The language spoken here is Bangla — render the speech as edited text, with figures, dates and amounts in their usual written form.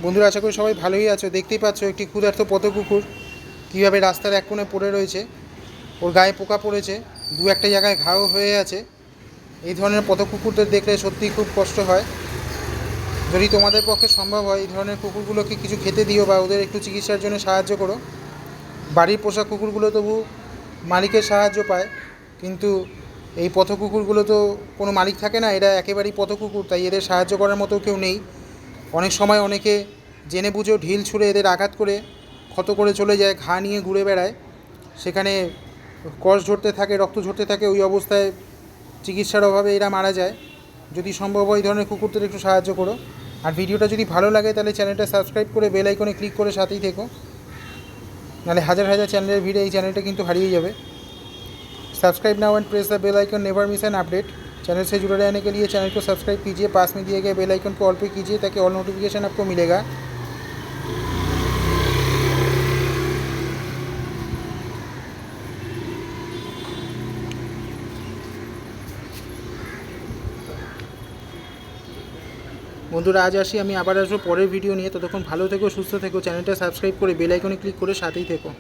বন্ধুরা, আশা করি সবাই ভালোই আছো। দেখতেই পাচ্ছ একটি ক্ষুধার্ত পথকুকুর কীভাবে রাস্তার এক কোণে পড়ে রয়েছে। ওর গায়ে পোকা পড়েছে, দু একটা জায়গায় ঘাও হয়ে আছে। এই ধরনের পথকুকুরদের দেখলে সত্যিই খুব কষ্ট হয়। যদি তোমাদের পক্ষে সম্ভব হয় এই ধরনের কুকুরগুলোকে কিছু খেতে দিও বা ওদের একটু চিকিৎসার জন্য সাহায্য করো। বাড়ির পোষা কুকুরগুলো তবু মালিকের সাহায্য পায়, কিন্তু এই পথকুকুরগুলো তো কোনো মালিক থাকে না, এরা একেবারেই পথকুকুর, তাই এদের সাহায্য করার মতো কেউ নেই। অনেক সময় অনেকে জেনে বুঝেও ঢিল ছুঁড়ে এদের আঘাত করে ক্ষত করে চলে যায়, ঘা নিয়ে ঘুরে বেড়ায়, সেখানে কষ ঝরতে থাকে, রক্ত ঝরতে থাকে। ওই অবস্থায় চিকিৎসার অভাবে এরা মারা যায়। যদি সম্ভব হয় এই ধরনের কুকুরদের একটু সাহায্য করো। আর ভিডিওটা যদি ভালো লাগে তাহলে চ্যানেলটা সাবস্ক্রাইব করে বেল আইকনে ক্লিক করে সাথেই থেকো, নাহলে হাজার হাজার চ্যানেলের ভিড়ে এই চ্যানেলটা কিন্তু হারিয়ে যাবে। Subscribe now and press the bell icon, never miss an update. Channel से जुड़े रहने के लिए चैनल को सब्सक्राइब कीजिए, पास में दिए गए बेल आइकन को ऑल पे कीजिए ताकि ऑल नोटिफिकेशन आपको मिलेगा। বন্ধুরা, আজ আসি, আমি আবার আসবো পরের ভিডিও নিয়ে। ততক্ষণ ভালো থেকো, সুস্থ থেকো, চ্যানেলটা সাবস্ক্রাইব করে বেল আইকনে ক্লিক করে সাথেই থেকো।